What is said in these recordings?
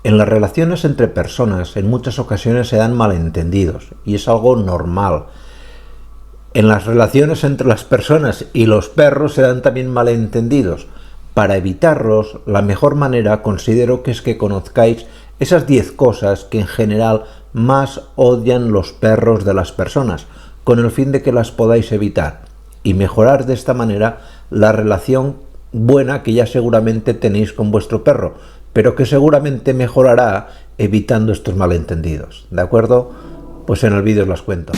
En las relaciones entre personas en muchas ocasiones se dan malentendidos y es algo normal. En las relaciones entre las personas y los perros se dan también malentendidos. Para evitarlos, la mejor manera considero que es que conozcáis esas 10 cosas que en general más odian los perros de las personas, con el fin de que las podáis evitar y mejorar de esta manera la relación buena que ya seguramente tenéis con vuestro perro, pero que seguramente mejorará evitando estos malentendidos. ¿De acuerdo? Pues en el vídeo os las cuento.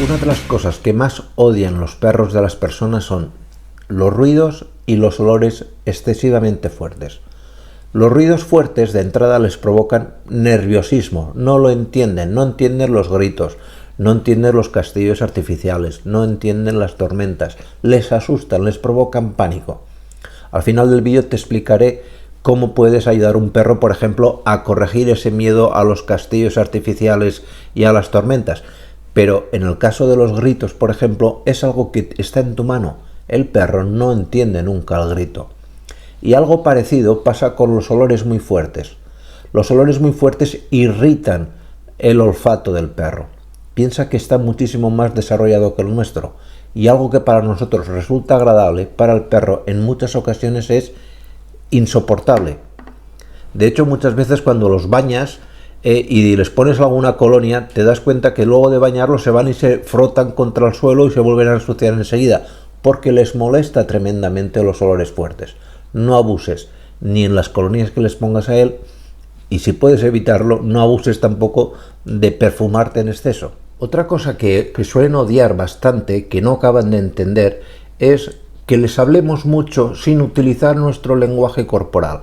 Una de las cosas que más odian los perros de las personas son los ruidos y los olores excesivamente fuertes. Los ruidos fuertes de entrada les provocan nerviosismo, no lo entienden, no entienden los gritos, no entienden los castillos artificiales, no entienden las tormentas, les asustan, les provocan pánico. Al final del vídeo te explicaré cómo puedes ayudar a un perro, por ejemplo, a corregir ese miedo a los castillos artificiales y a las tormentas. Pero en el caso de los gritos, por ejemplo, es algo que está en tu mano. El perro no entiende nunca el grito. Y algo parecido pasa con los olores muy fuertes. Los olores muy fuertes irritan el olfato del perro. Piensa que está muchísimo más desarrollado que el nuestro. Y algo que para nosotros resulta agradable, para el perro en muchas ocasiones es insoportable. De hecho, muchas veces cuando los bañas y les pones alguna colonia, te das cuenta que luego de bañarlos se van y se frotan contra el suelo y se vuelven a ensuciar enseguida, porque les molesta tremendamente los olores fuertes. No abuses ni en las colonias que les pongas a él, y si puedes evitarlo, no abuses tampoco de perfumarte en exceso. Otra cosa que suelen odiar bastante, que no acaban de entender, es que les hablemos mucho sin utilizar nuestro lenguaje corporal.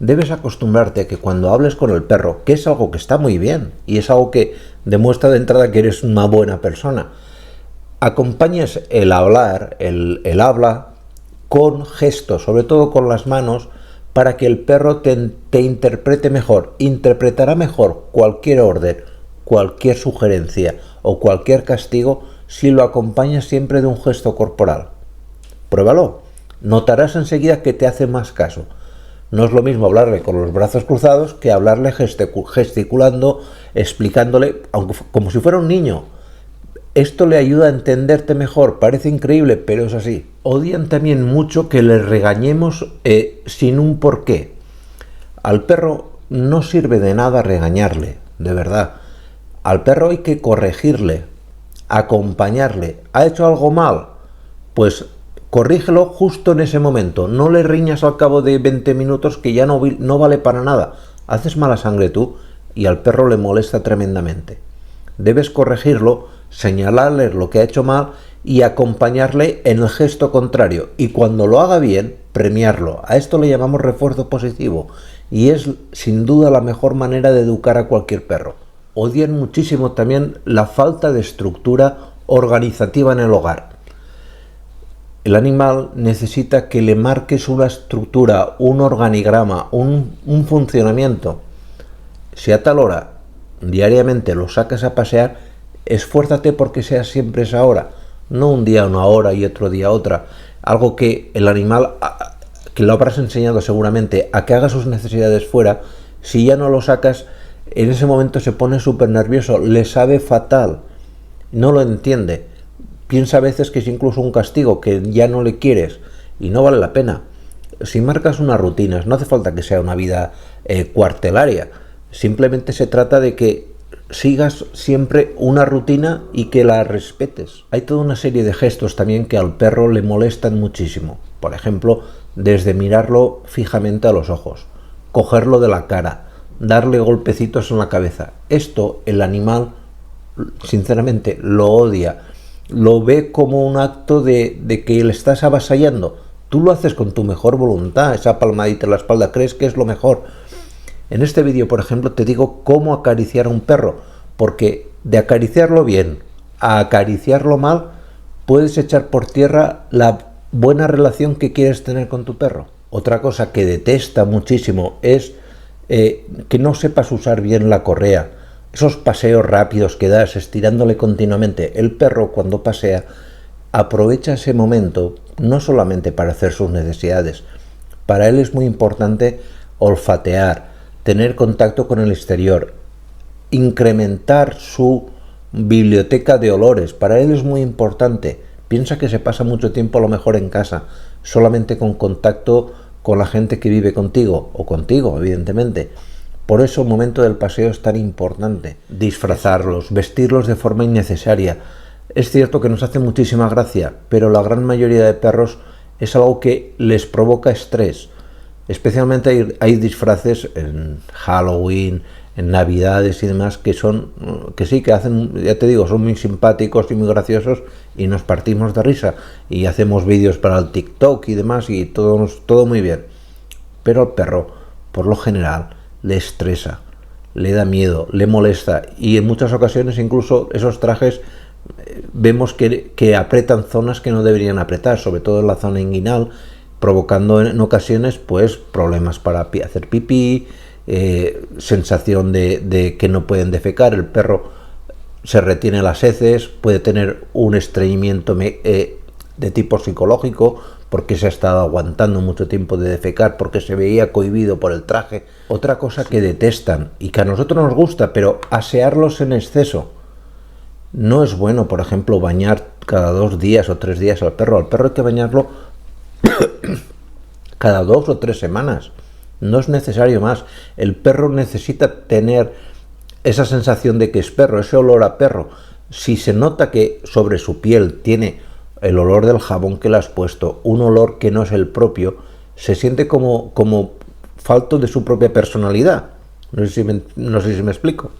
Debes acostumbrarte a que cuando hables con el perro, que es algo que está muy bien y es algo que demuestra de entrada que eres una buena persona, acompañes el hablar, el habla con gestos, sobre todo con las manos, para que el perro te interprete mejor. Interpretará mejor cualquier orden, cualquier sugerencia o cualquier castigo si lo acompañas siempre de un gesto corporal. Pruébalo. Notarás enseguida que te hace más caso. No es lo mismo hablarle con los brazos cruzados que hablarle gesticulando, explicándole, aunque como si fuera un niño. Esto le ayuda a entenderte mejor. Parece increíble, pero es así. Odian también mucho que les regañemos sin un porqué. Al perro no sirve de nada regañarle, de verdad. Al perro hay que corregirle, acompañarle. ¿Ha hecho algo mal? Pues corrígelo justo en ese momento. No le riñas al cabo de 20 minutos que ya no vale para nada. Haces mala sangre tú y al perro le molesta tremendamente. Debes corregirlo, señalarle lo que ha hecho mal y acompañarle en el gesto contrario. Y cuando lo haga bien, premiarlo. A esto le llamamos refuerzo positivo y es sin duda la mejor manera de educar a cualquier perro. Odian muchísimo también la falta de estructura organizativa en el hogar. El animal necesita que le marques una estructura, un organigrama, un funcionamiento. Si a tal hora diariamente lo sacas a pasear, esfuérzate porque sea siempre esa hora, no un día una hora y otro día otra. Algo que el animal, que lo habrás enseñado seguramente, a que haga sus necesidades fuera, si ya no lo sacas, en ese momento se pone súper nervioso, le sabe fatal, no lo entiende. Piensa a veces que es incluso un castigo, que ya no le quieres y no vale la pena. Si marcas unas rutinas, no hace falta que sea una vida cuartelaria, simplemente se trata de que sigas siempre una rutina y que la respetes. Hay toda una serie de gestos también que al perro le molestan muchísimo. Por ejemplo, desde mirarlo fijamente a los ojos, cogerlo de la cara, darle golpecitos en la cabeza. Esto el animal, sinceramente, lo odia. Lo ve como un acto de que le estás avasallando. Tú lo haces con tu mejor voluntad, esa palmadita en la espalda, crees que es lo mejor. En este vídeo, por ejemplo, te digo cómo acariciar a un perro, porque de acariciarlo bien a acariciarlo mal, puedes echar por tierra la buena relación que quieres tener con tu perro. Otra cosa que detesta muchísimo es que no sepas usar bien la correa. Esos paseos rápidos que das estirándole continuamente. El perro cuando pasea aprovecha ese momento no solamente para hacer sus necesidades, Para él es muy importante olfatear, tener contacto con el exterior, incrementar su biblioteca de olores. Para él es muy importante. Piensa que se pasa mucho tiempo a lo mejor en casa, solamente con contacto con la gente que vive contigo, o contigo, evidentemente. Por eso el momento del paseo es tan importante. Disfrazarlos, vestirlos de forma innecesaria. Es cierto que nos hace muchísima gracia, pero la gran mayoría de perros es algo que les provoca estrés. Especialmente hay disfraces en Halloween, en Navidades y demás que hacen, ya te digo, son muy simpáticos y muy graciosos y nos partimos de risa y hacemos vídeos para el TikTok y demás y todo muy bien. Pero al perro, por lo general, le estresa, le da miedo, le molesta y en muchas ocasiones incluso esos trajes vemos que apretan zonas que no deberían apretar, sobre todo en la zona inguinal, provocando en ocasiones pues problemas para hacer pipí, sensación de que no pueden defecar, el perro se retiene las heces, puede tener un estreñimiento de tipo psicológico porque se ha estado aguantando mucho tiempo de defecar porque se veía cohibido por el traje. Otra cosa que detestan y que a nosotros nos gusta, pero asearlos en exceso. No es bueno, por ejemplo, bañar cada 2 días o 3 días al perro. Al perro hay que bañarlo cada 2 o 3 semanas. No es necesario más. El perro necesita tener esa sensación de que es perro, ese olor a perro. Si se nota que sobre su piel tiene el olor del jabón que le has puesto, un olor que no es el propio, se siente como falto de su propia personalidad. No sé si me explico.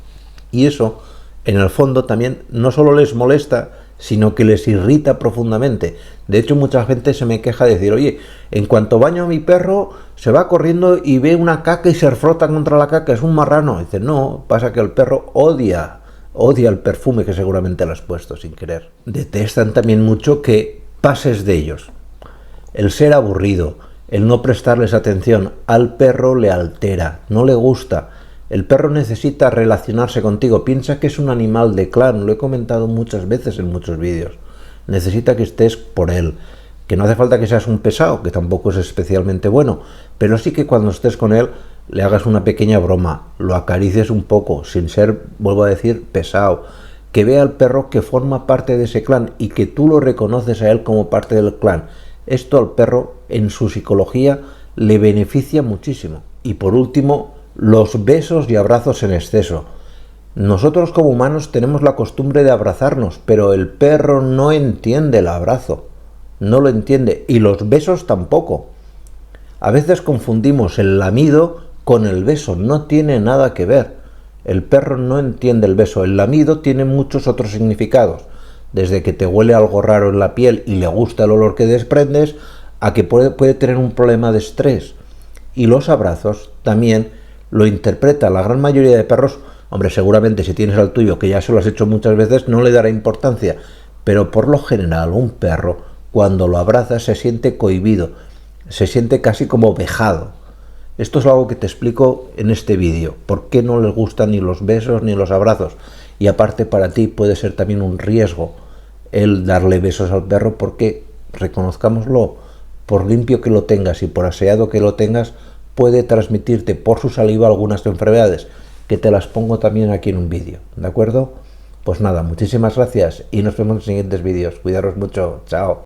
Y eso, en el fondo, también no solo les molesta, sino que les irrita profundamente. De hecho, mucha gente se me queja de decir, oye, en cuanto baño a mi perro, se va corriendo y ve una caca y se frota contra la caca, es un marrano. Dice, no, pasa que el perro odia el perfume que seguramente le has puesto sin querer. Detestan también mucho que pases de ellos. El ser aburrido, el no prestarles atención, al perro le altera, no le gusta. El perro necesita relacionarse contigo. Piensa que es un animal de clan, lo he comentado muchas veces en muchos vídeos. Necesita que estés por él, que no hace falta que seas un pesado, que tampoco es especialmente bueno, pero sí que cuando estés con él le hagas una pequeña broma, lo acaricies un poco, sin ser, vuelvo a decir, pesado. Que vea al perro que forma parte de ese clan y que tú lo reconoces a él como parte del clan. Esto al perro, en su psicología, le beneficia muchísimo. Y por último, los besos y abrazos en exceso. Nosotros como humanos tenemos la costumbre de abrazarnos, pero el perro no entiende el abrazo, no lo entiende, y los besos tampoco. A veces confundimos el lamido con el beso, no tiene nada que ver. El perro no entiende el beso, el lamido tiene muchos otros significados, desde que te huele algo raro en la piel y le gusta el olor que desprendes, a que puede tener un problema de estrés. Y los abrazos también lo interpreta la gran mayoría de perros. Hombre, seguramente si tienes al tuyo que ya se lo has hecho muchas veces no le dará importancia, pero por lo general un perro cuando lo abraza se siente cohibido, se siente casi como vejado. Esto es algo que te explico en este vídeo, por qué no les gustan ni los besos ni los abrazos, y aparte para ti puede ser también un riesgo el darle besos al perro porque, reconozcámoslo, por limpio que lo tengas y por aseado que lo tengas, puede transmitirte por su saliva algunas enfermedades, que te las pongo también aquí en un vídeo, ¿de acuerdo? Pues nada, muchísimas gracias y nos vemos en siguientes vídeos. Cuidaros mucho, chao.